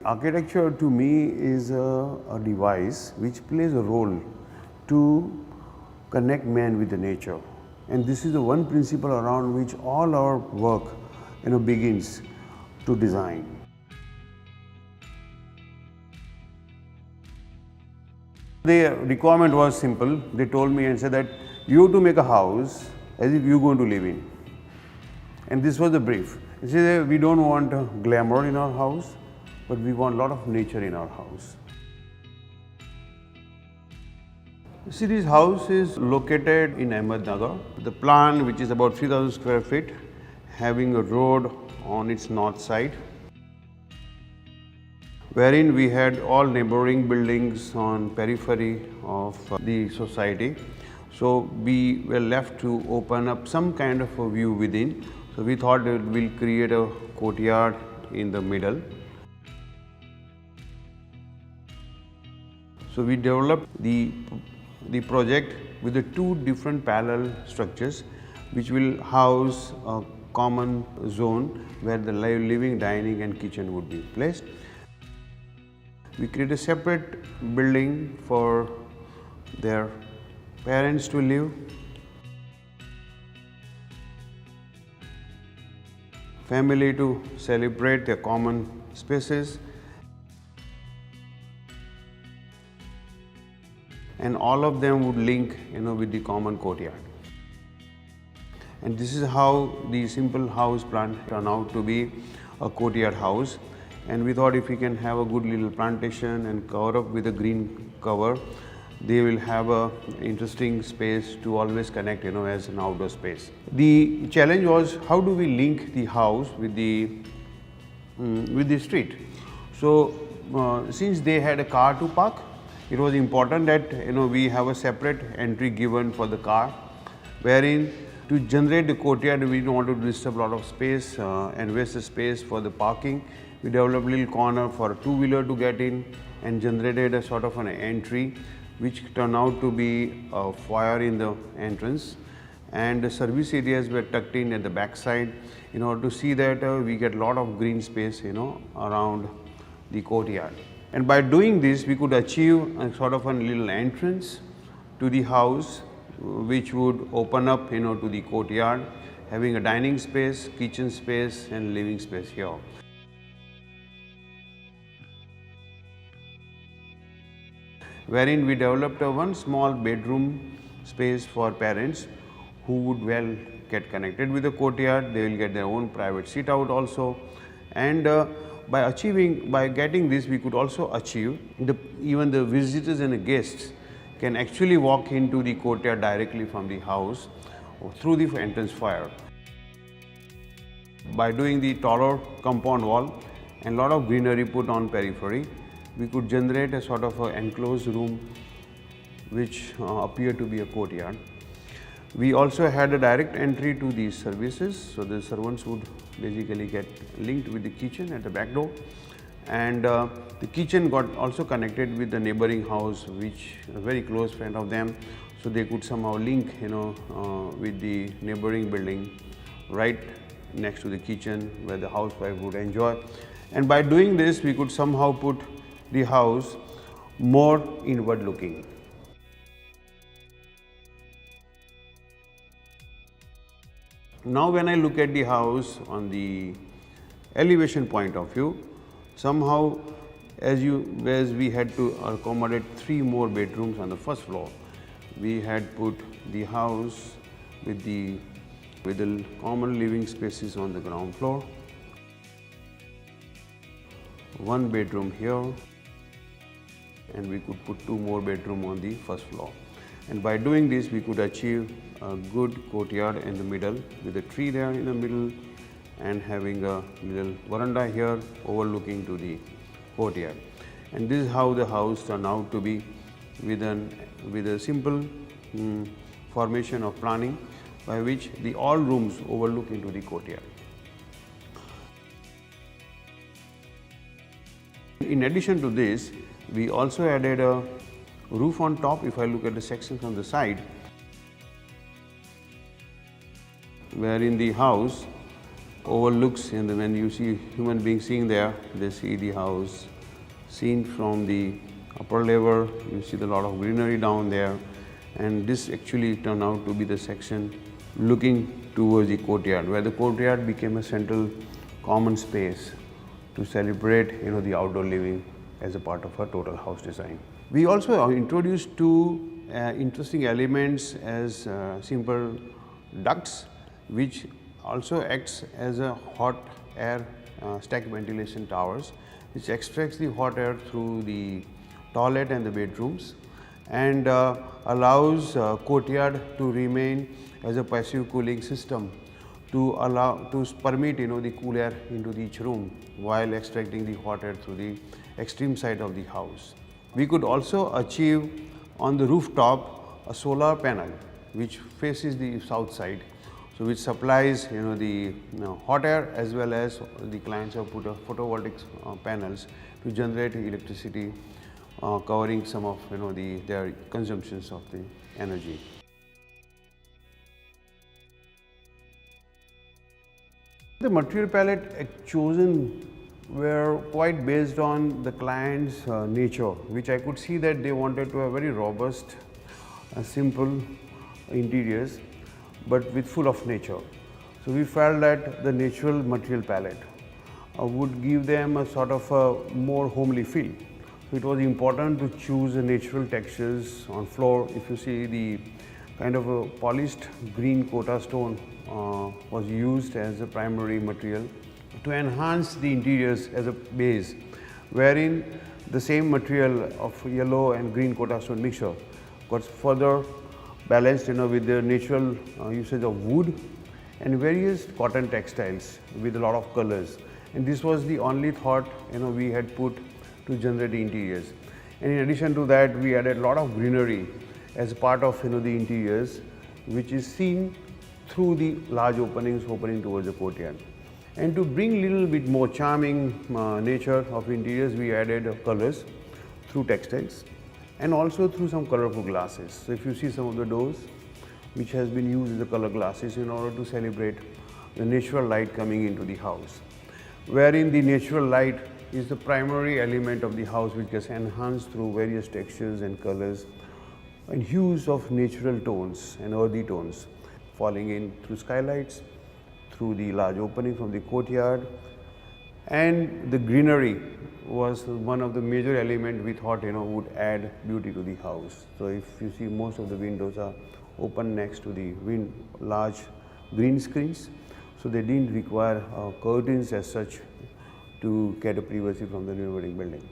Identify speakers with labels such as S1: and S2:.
S1: Architecture to me is a device which plays a role to connect man with the nature. And this is the one principle around which all our work begins to design. The requirement was simple. They told me and said that you have to make a house as if you're going to live in. And this was the brief. They said we don't want glamour in our house, but we want a lot of nature in our house. See, this house is located in Ahmednagar. The plan, which is about 3,000 square feet, having a road on its north side, wherein we had all neighboring buildings on periphery of the society. So we were left to open up some kind of a view within. So we thought that we'll create a courtyard in the middle. So we developed the project with the two different parallel structures which will house a common zone where the living, dining and kitchen would be placed. We create a separate building for their parents to live, family to celebrate their common spaces, and all of them would link with the common courtyard. And this is how the simple house plan turned out to be a courtyard house. And we thought if we can have a good little plantation and cover up with a green cover, they will have a interesting space to always connect as an outdoor space. The challenge was how do we link the house with the street. So since they had a car to park, it was important that we have a separate entry given for the car, wherein to generate the courtyard we don't want to disturb a lot of space and waste the space for the parking. We developed a little corner for a two-wheeler to get in and generated a sort of an entry which turned out to be a foyer in the entrance, and the service areas were tucked in at the back side in order to see that we get a lot of green space around the courtyard. And by doing this, we could achieve a sort of a little entrance to the house, which would open up, to the courtyard, having a dining space, kitchen space, and living space here. Wherein we developed one small bedroom space for parents who would well get connected with the courtyard. They will get their own private sit out also, and by getting this, we could also achieve even the visitors and the guests can actually walk into the courtyard directly from the house or through the entrance foyer. By doing the taller compound wall and a lot of greenery put on periphery, we could generate a sort of an enclosed room which appeared to be a courtyard. We also had a direct entry to these services, so the servants would basically get linked with the kitchen at the back door, and the kitchen got also connected with the neighboring house, which a very close friend of them, so they could somehow link with the neighboring building right next to the kitchen where the housewife would enjoy. And by doing this, we could somehow put the house more inward looking. Now when I look at the house on the elevation point of view, somehow as we had to accommodate 3 more bedrooms on the first floor, we had put the house with the common living spaces on the ground floor, 1 bedroom here, and we could put 2 more bedrooms on the first floor. And by doing this, we could achieve a good courtyard in the middle with a tree there in the middle and having a little veranda here overlooking to the courtyard. And this is how the house turned out to be with a simple formation of planning by which all rooms overlook into the courtyard. In addition to this, we also added a roof on top. If I look at the sections on the side, wherein the house overlooks, and when you see human beings seeing there, they see the house seen from the upper level. You see a lot of greenery down there, and this actually turned out to be the section looking towards the courtyard, where the courtyard became a central common space to celebrate the outdoor living as a part of our total house design. We also introduced two interesting elements as simple ducts, which also acts as a hot air stack ventilation towers, which extracts the hot air through the toilet and the bedrooms, and allows courtyard to remain as a passive cooling system to permit the cool air into each room while extracting the hot air through the extreme side of the house. We could also achieve on the rooftop a solar panel which faces the south side, so which supplies the hot air, as well as the clients have put photovoltaic panels to generate electricity, covering some of their consumptions of the energy. The material palette chosen were quite based on the client's nature, which I could see that they wanted to have very robust, simple interiors, but with full of nature. So we felt that the natural material palette would give them a sort of a more homely feel. So it was important to choose natural textures on floor. If you see, the kind of a polished green Kota stone was used as a primary material to enhance the interiors as a base, wherein the same material of yellow and green Kota stone mixture got further balanced with the natural usage of wood and various cotton textiles with a lot of colors. And this was the only thought we had put to generate the interiors. And in addition to that, we added a lot of greenery as part of the interiors, which is seen through the large openings opening towards the courtyard. And to bring little bit more charming nature of interiors, we added colors through textiles and also through some colorful glasses. So if you see some of the doors, which has been used as the color glasses in order to celebrate the natural light coming into the house, wherein the natural light is the primary element of the house, which gets enhanced through various textures and colors and hues of natural tones and earthy tones falling in through skylights, through the large opening from the courtyard. And the greenery was one of the major elements we thought would add beauty to the house. So if you see, most of the windows are open next to the large green screens, so they didn't require curtains as such to get a privacy from the neighboring building.